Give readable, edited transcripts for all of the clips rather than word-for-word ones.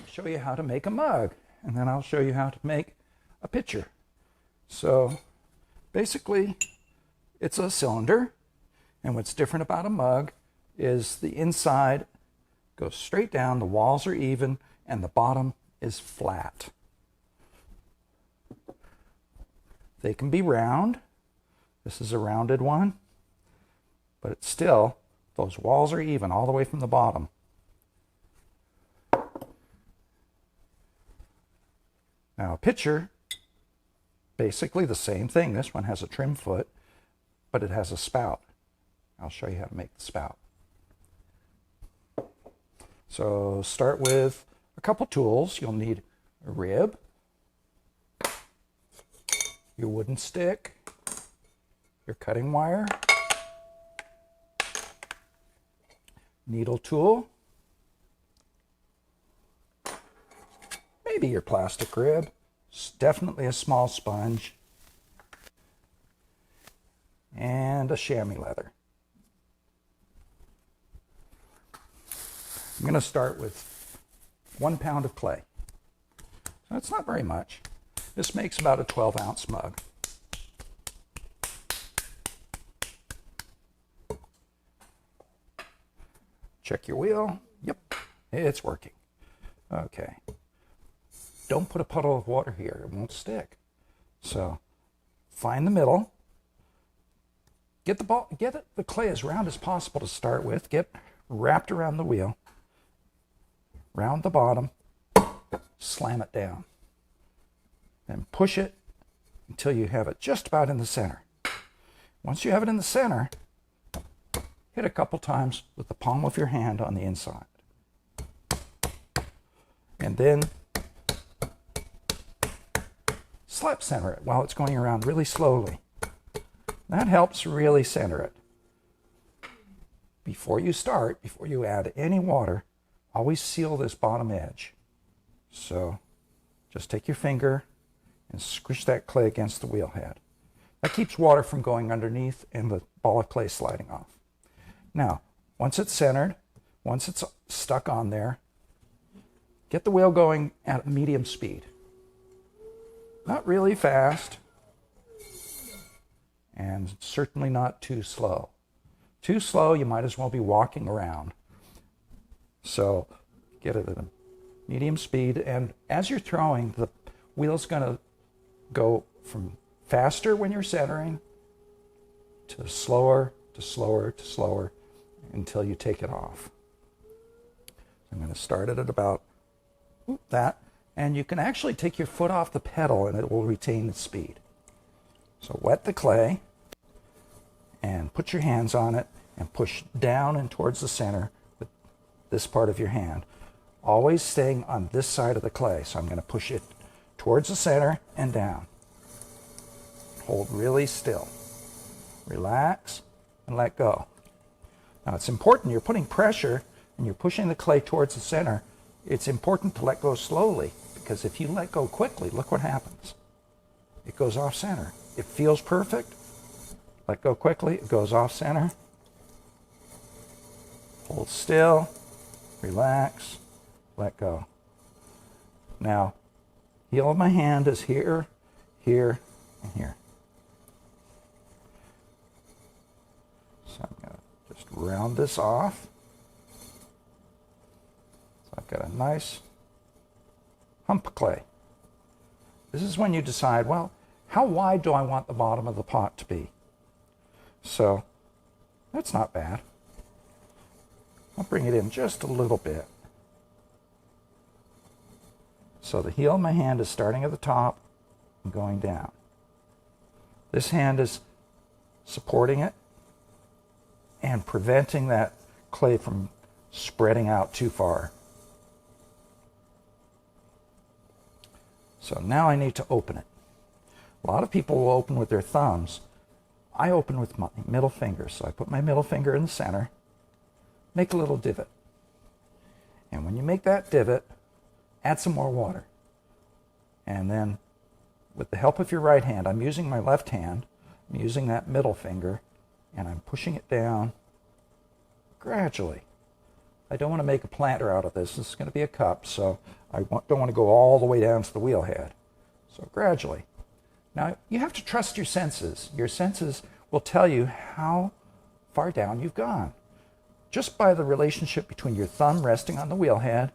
show you how to make a mug, and then I'll show you how to make a pitcher. So basically, it's a cylinder, and what's different about a mug is the inside goes straight down, the walls are even, and the bottom is flat. They can be round. This is a rounded one, but it's still, those walls are even all the way from the bottom. Now a pitcher, basically the same thing. This one has a trim foot, but it has a spout. I'll show you how to make the spout. So start with a couple tools. You'll need a rib, your wooden stick, your cutting wire, needle tool, maybe your plastic rib, definitely a small sponge, and a chamois leather. I'm going to start with 1 pound of clay. So that's not very much. This makes about a 12-ounce mug. Check your wheel. Yep, it's working. Okay. Don't put a puddle of water here. It won't stick. So find the middle. Get the clay as round as possible to start with. Get wrapped around the wheel. Round the bottom. Slam it down. Then push it until you have it just about in the center. Once you have it in the center, hit a couple times with the palm of your hand on the inside. And then slap center it while it's going around really slowly. That helps really center it. Before you start, before you add any water, always seal this bottom edge. So just take your finger and squish that clay against the wheel head. That keeps water from going underneath and the ball of clay sliding off. Now, once it's centered, once it's stuck on there, get the wheel going at medium speed. Not really fast, and certainly not too slow. Too slow, you might as well be walking around. So get it at a medium speed, and as you're throwing, the wheel's going to go from faster when you're centering to slower, to slower, to slower, until you take it off. I'm going to start it at about that, and you can actually take your foot off the pedal and it will retain its speed. So wet the clay and put your hands on it and push down and towards the center with this part of your hand. Always staying on this side of the clay. So I'm going to push it towards the center and down. Hold really still. Relax and let go. Now it's important, you're putting pressure and you're pushing the clay towards the center. It's important to let go slowly, because if you let go quickly, look what happens. It goes off center. It feels perfect. Let go quickly, it goes off center. Hold still, relax, let go. Now, heel of my hand is here, here, and here. So I'm going to just round this off. So I've got a nice hump of clay. This is when you decide, well, how wide do I want the bottom of the pot to be? So that's not bad. I'll bring it in just a little bit. So the heel of my hand is starting at the top and going down. This hand is supporting it and preventing that clay from spreading out too far. So now I need to open it. A lot of people will open with their thumbs. I open with my middle finger. So I put my middle finger in the center, make a little divot. And when you make that divot, add some more water. And then with the help of your right hand, I'm using my left hand, I'm using that middle finger, and I'm pushing it down gradually I don't want to make a planter out of this. This is going to be a cup, so I don't want to go all the way down to the wheel head. So gradually. Now, you have to trust your senses. Your senses will tell you how far down you've gone, just by the relationship between your thumb resting on the wheel head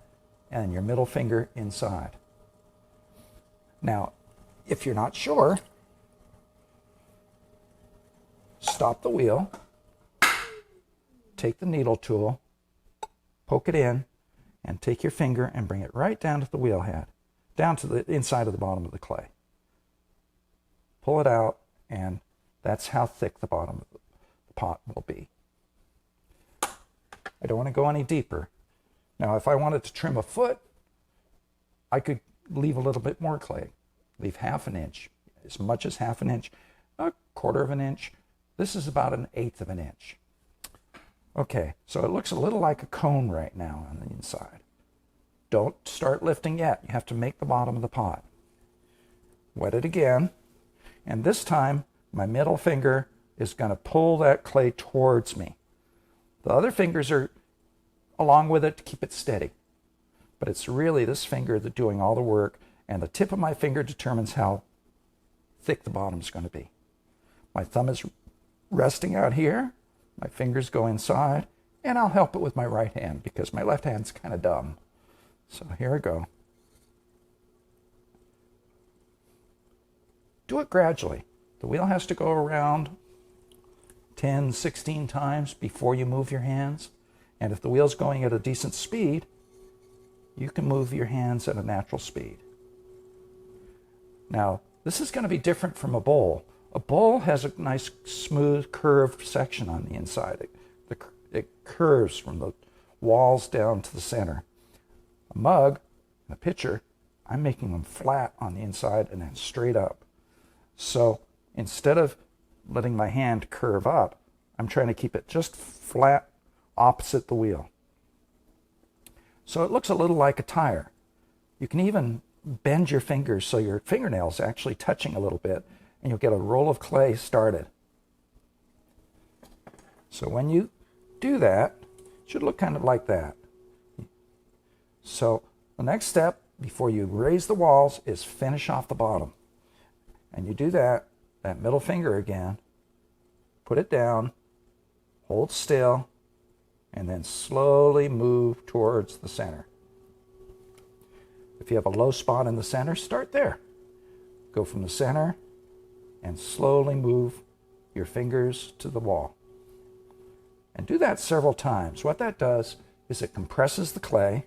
and your middle finger inside. Now, if you're not sure, stop the wheel, take the needle tool, poke it in, and take your finger and bring it right down to the wheel head, down to the inside of the bottom of the clay. Pull it out, and that's how thick the bottom of the pot will be. I don't want to go any deeper. Now, if I wanted to trim a foot, I could leave a little bit more clay. Leave half an inch, as much as half an inch, a quarter of an inch. This is about 1/8 of an inch. Okay, so it looks a little like a cone right now on the inside. Don't start lifting yet. You have to make the bottom of the pot. Wet it again, and this time my middle finger is going to pull that clay towards me. The other fingers are along with it to keep it steady. But it's really this finger that's doing all the work, and the tip of my finger determines how thick the bottom's going to be. My thumb is resting out here, my fingers go inside, and I'll help it with my right hand because my left hand's kind of dumb. So here I go. Do it gradually. The wheel has to go around 10, 16 times before you move your hands. And if the wheel's going at a decent speed, you can move your hands at a natural speed. Now, this is going to be different from a bowl. A bowl has a nice, smooth, curved section on the inside. It curves from the walls down to the center. A mug and a pitcher, I'm making them flat on the inside and then straight up. So instead of letting my hand curve up, I'm trying to keep it just flat opposite the wheel. So it looks a little like a tire. You can even bend your fingers so your fingernails are actually touching a little bit, and you'll get a roll of clay started. So when you do that, it should look kind of like that. So the next step before you raise the walls is finish off the bottom. And you do that middle finger again, put it down, hold still, and then slowly move towards the center. If you have a low spot in the center, start there. Go from the center and slowly move your fingers to the wall. And do that several times. What that does is it compresses the clay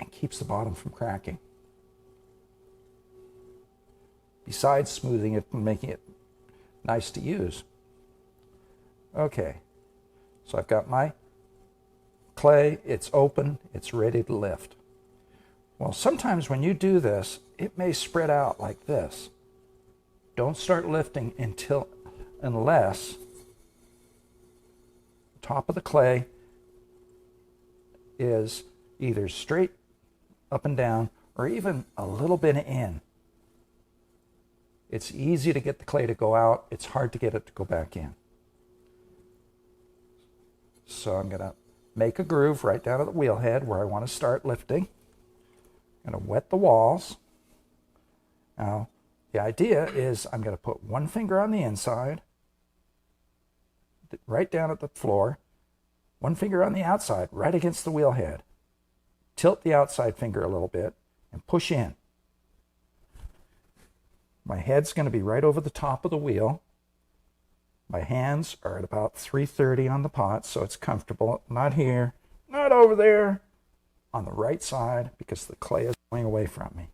and keeps the bottom from cracking, besides smoothing it and making it nice to use. Okay, so I've got my clay, it's open, it's ready to lift. Well, sometimes when you do this, it may spread out like this. Don't start lifting unless the top of the clay is either straight up and down or even a little bit in. It's easy to get the clay to go out. It's hard to get it to go back in. So I'm going to make a groove right down at the wheel head where I want to start lifting. I'm going to wet the walls. Now, the idea is I'm going to put one finger on the inside, right down at the floor, one finger on the outside, right against the wheel head. Tilt the outside finger a little bit and push in. My head's going to be right over the top of the wheel. My hands are at about 330 on the pot, so it's comfortable. Not here, not over there, on the right side, because the clay is going away from me.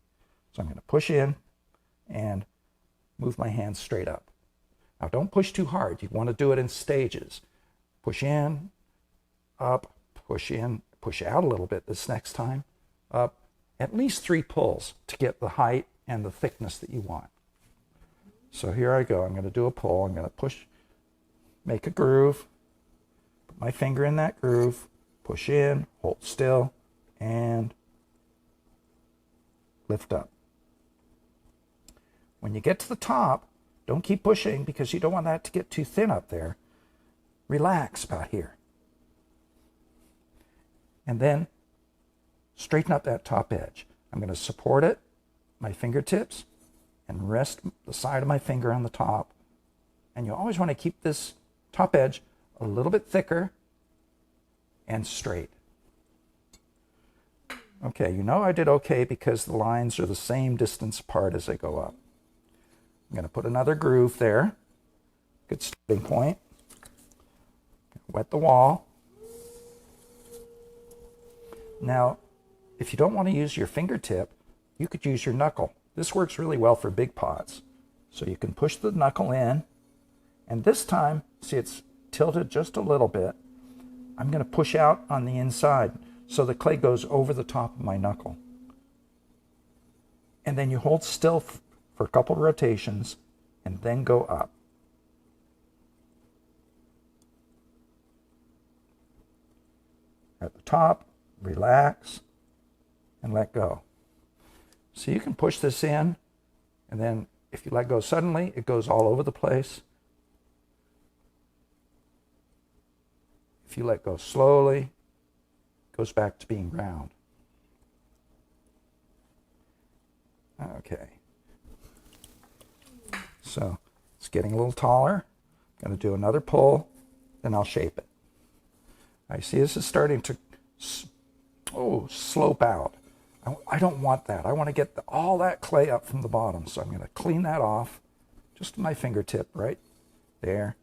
So I'm going to push in and move my hands straight up. Now don't push too hard. You want to do it in stages. Push in, up, push in, push out a little bit this next time, up. At least 3 pulls to get the height and the thickness that you want. So here I go. I'm going to do a pull. I'm going to push, make a groove, put my finger in that groove, push in, hold still, and lift up. When you get to the top, don't keep pushing because you don't want that to get too thin up there. Relax about here. and then straighten up that top edge. I'm going to support it, my fingertips, and rest the side of my finger on the top. And you always want to keep this top edge a little bit thicker and straight. Okay, you know I did okay because the lines are the same distance apart as they go up. I'm going to put another groove there. Good starting point. Wet the wall. Now, if you don't want to use your fingertip, you could use your knuckle. This works really well for big pots. So you can push the knuckle in, and this time, see it's tilted just a little bit. I'm going to push out on the inside so the clay goes over the top of my knuckle. And then you hold still for a couple rotations and then go up. At the top, relax, and let go. So you can push this in, and then if you let go suddenly, it goes all over the place. If you let go slowly, it goes back to being round. Okay. So it's getting a little taller. I'm going to do another pull, then I'll shape it. I see this is starting to slope out. I don't want that. I want to get all that clay up from the bottom. So I'm going to clean that off, just my fingertip right there.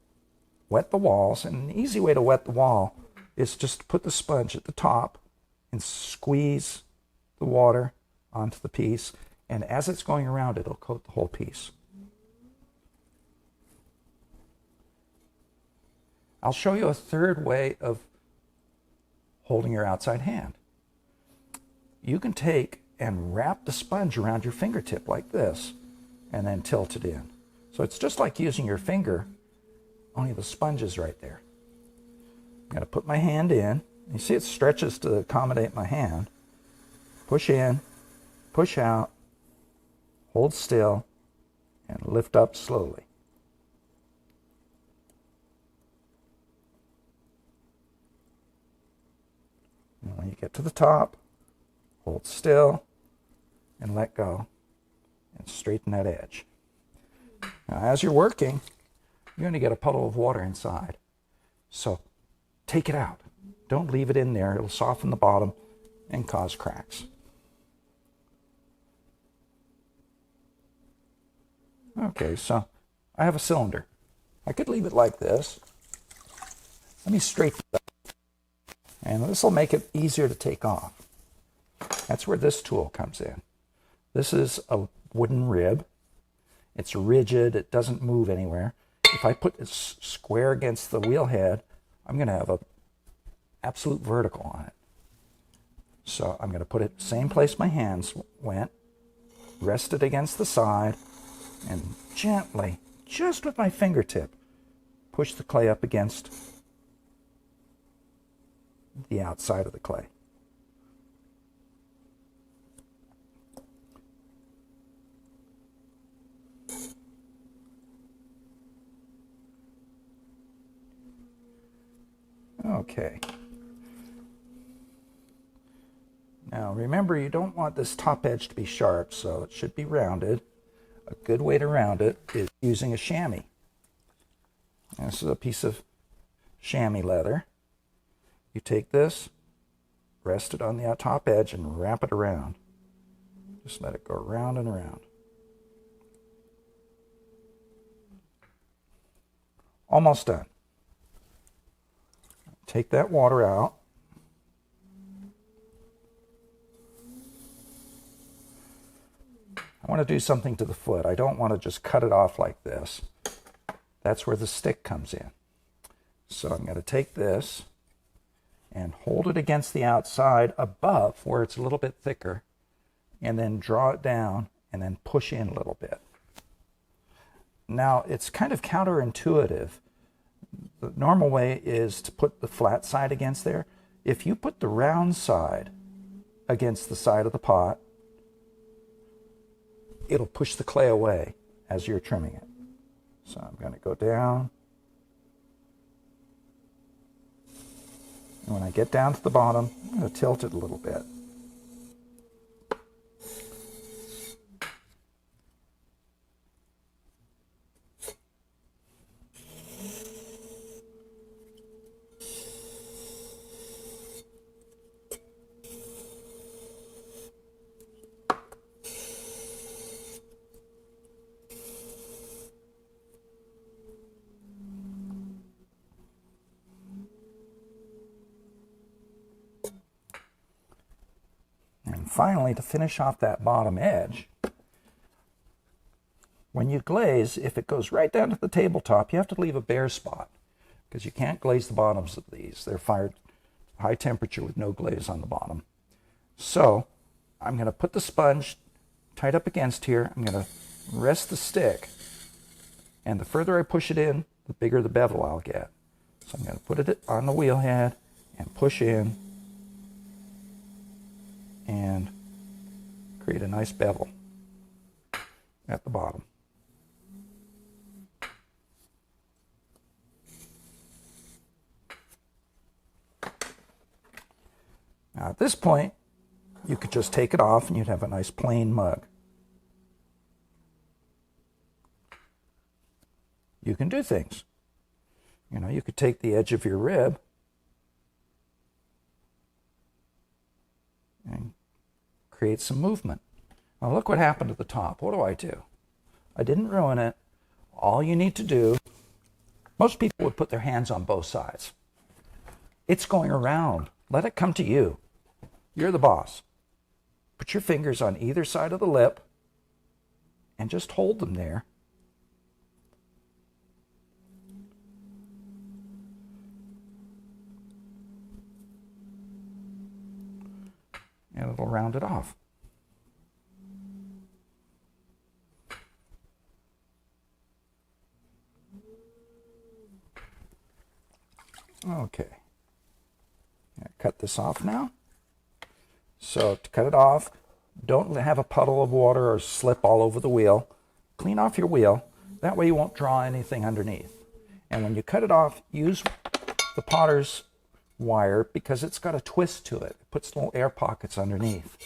Wet the walls. And an easy way to wet the wall is just put the sponge at the top and squeeze the water onto the piece. And as it's going around, it'll coat the whole piece. I'll show you a third way of holding your outside hand. You can take and wrap the sponge around your fingertip like this and then tilt it in. So it's just like using your finger, only the sponge is right there. I'm going to put my hand in. You see it stretches to accommodate my hand. Push in, push out, hold still, and lift up slowly. And when you get to the top, hold still and let go and straighten that edge. Now, as you're working, you're going to get a puddle of water inside. So take it out. Don't leave it in there. It'll soften the bottom and cause cracks. Okay, so I have a cylinder. I could leave it like this. Let me straighten it up. And this will make it easier to take off. That's where this tool comes in. This is a wooden rib. It's rigid. It doesn't move anywhere. If I put this square against the wheel head, I'm going to have an absolute vertical on it. So I'm going to put it same place my hands went, rest it against the side, and gently, just with my fingertip, push the clay up against the outside of the clay. Okay. Now remember, you don't want this top edge to be sharp, so it should be rounded. A good way to round it is using a chamois. This is a piece of chamois leather. You take this, rest it on the top edge, and wrap it around. Just let it go around and around. Almost done. Take that water out. I want to do something to the foot. I don't want to just cut it off like this. That's where the stick comes in. So I'm going to take this and hold it against the outside above where it's a little bit thicker, and then draw it down and then push in a little bit. Now, it's kind of counterintuitive. The normal way is to put the flat side against there. If you put the round side against the side of the pot, it'll push the clay away as you're trimming it. So I'm going to go down. And when I get down to the bottom, I'm going to tilt it a little bit. And finally, to finish off that bottom edge, when you glaze, if it goes right down to the tabletop, you have to leave a bare spot because you can't glaze the bottoms of these. They're fired high temperature with no glaze on the bottom. So I'm going to put the sponge tight up against here. I'm going to rest the stick, and the further I push it in, the bigger the bevel I'll get. So I'm going to put it on the wheel head and push in and create a nice bevel at the bottom. Now at this point, you could just take it off and you'd have a nice plain mug. You can do things. You know, you could take the edge of your rib and create some movement. Now look what happened to the top. What do? I didn't ruin it. All you need to do, most people would put their hands on both sides. It's going around. Let it come to you. You're the boss. Put your fingers on either side of the lip and just hold them there. And it'll round it off. Okay. Cut this off now. So to cut it off, don't have a puddle of water or slip all over the wheel. Clean off your wheel. That way you won't draw anything underneath. And when you cut it off, use the potter's wire because it's got a twist to it. It puts little air pockets underneath.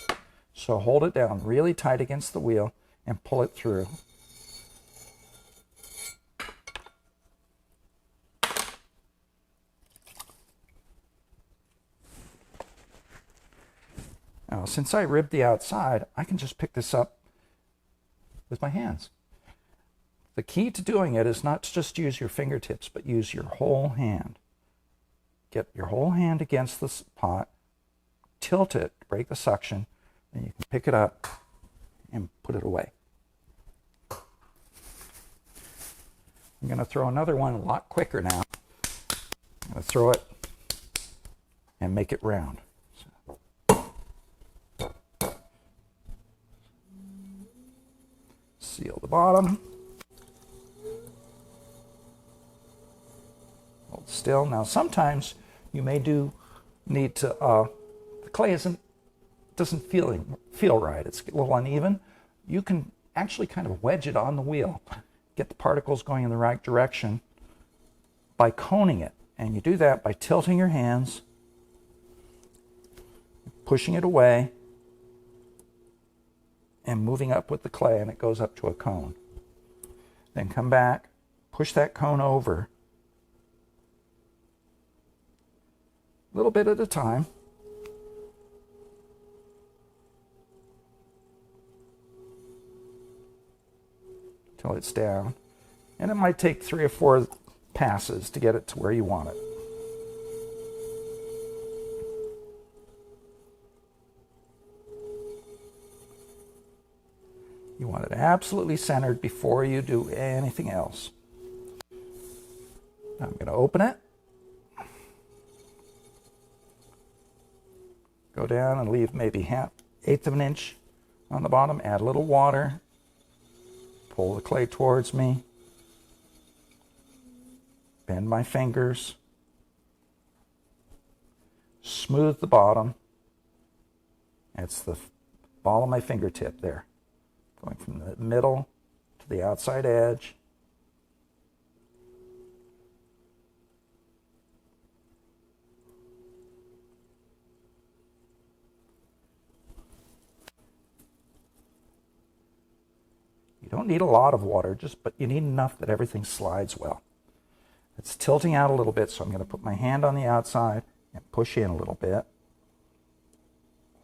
So hold it down really tight against the wheel and pull it through. Now, since I ribbed the outside, I can just pick this up with my hands. The key to doing it is not to just use your fingertips, but use your whole hand. Get your whole hand against the pot, tilt it, break the suction, and you can pick it up and put it away. I'm going to throw another one a lot quicker now. I'm going to throw it and make it round. Seal the bottom. Hold still. Now sometimes you may need to, the clay doesn't feel right. It's a little uneven. You can actually kind of wedge it on the wheel. Get the particles going in the right direction by coning it. And you do that by tilting your hands, pushing it away, and moving up with the clay, and it goes up to a cone. Then come back, push that cone over, a little bit at a time. Till it's down. And it might take 3 or 4 passes to get it to where you want it. You want it absolutely centered before you do anything else. Now I'm going to open it. Go down and leave maybe 1/8 of an inch on the bottom. Add a little water. Pull the clay towards me. Bend my fingers. Smooth the bottom. That's the ball of my fingertip there. Going from the middle to the outside edge. don't need a lot of water, but you need enough that everything slides well. It's tilting out a little bit, so I'm going to put my hand on the outside and push in a little bit.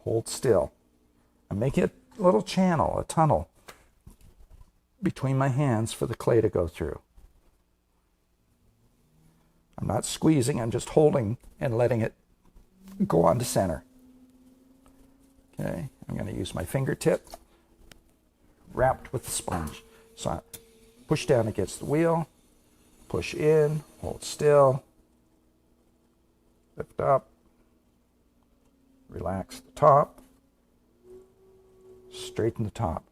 Hold still. I'm making a little channel, a tunnel, between my hands for the clay to go through. I'm not squeezing, I'm just holding and letting it go on to center. Okay, I'm going to use my fingertip wrapped with the sponge. So I push down against the wheel, push in, hold still, lift up, relax the top, straighten the top.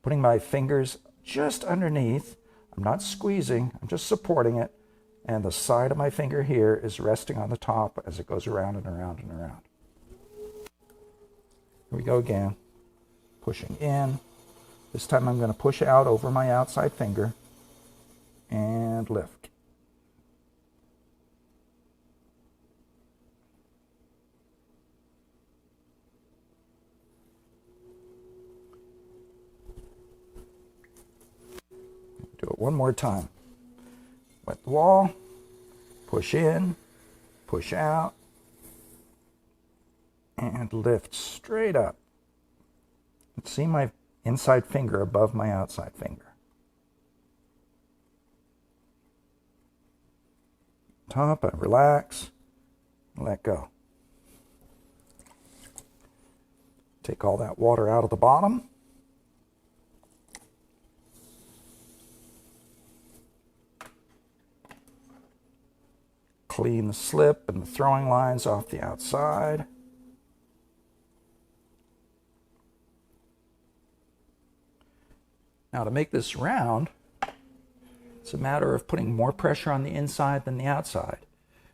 Putting my fingers just underneath, I'm not squeezing, I'm just supporting it, and the side of my finger here is resting on the top as it goes around and around and around. Here we go again, pushing in. This time I'm going to push out over my outside finger and lift. Do it one more time. Wet the wall, push in, push out, and lift straight up. See my inside finger above my outside finger. Top, and relax, and let go. Take all that water out of the bottom. Clean the slip and the throwing lines off the outside. Now to make this round, it's a matter of putting more pressure on the inside than the outside.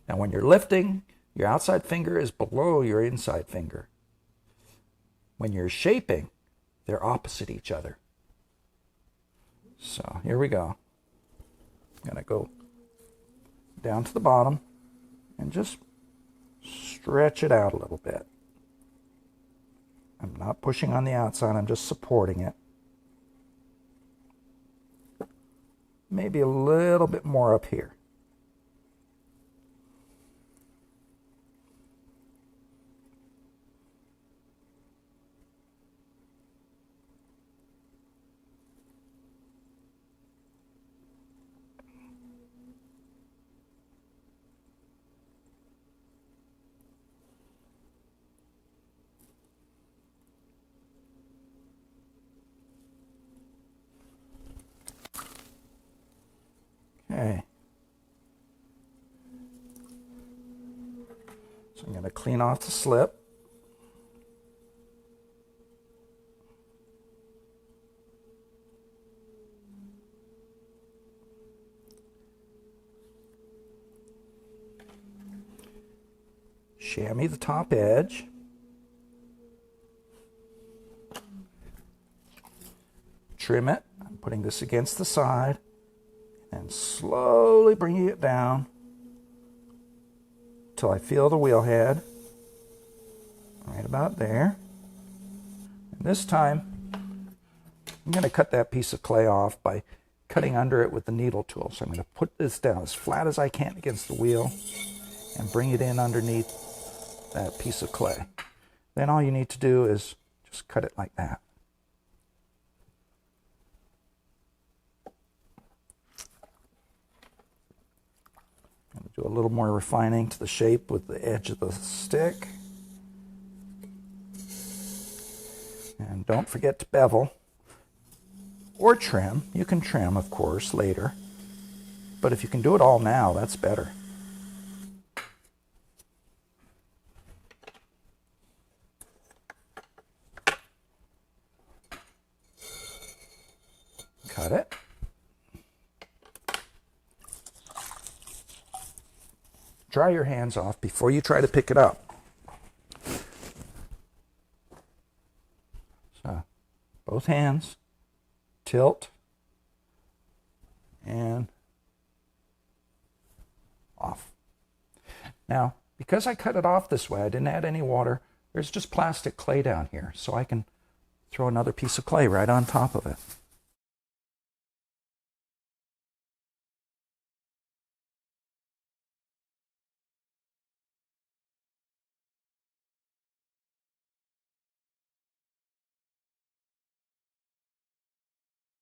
Now when you're lifting, your outside finger is below your inside finger. When you're shaping, they're opposite each other. So here we go. I'm going to go down to the bottom and just stretch it out a little bit. I'm not pushing on the outside, I'm just supporting it. Maybe a little bit more up here. Okay. So I'm going to clean off the slip. Chamois the top edge. Trim it. I'm putting this against the side. And slowly bringing it down until I feel the wheel head right about there. And this time I'm going to cut that piece of clay off by cutting under it with the needle tool. So I'm going to put this down as flat as I can against the wheel and bring it in underneath that piece of clay. Then all you need to do is just cut it like that. Do a little more refining to the shape with the edge of the stick. And don't forget to bevel or trim. You can trim, of course, later. But if you can do it all now, that's better. Cut it. Dry your hands off before you try to pick it up. So, both hands, tilt, and off. Now, because I cut it off this way, I didn't add any water, there's just plastic clay down here, so I can throw another piece of clay right on top of it.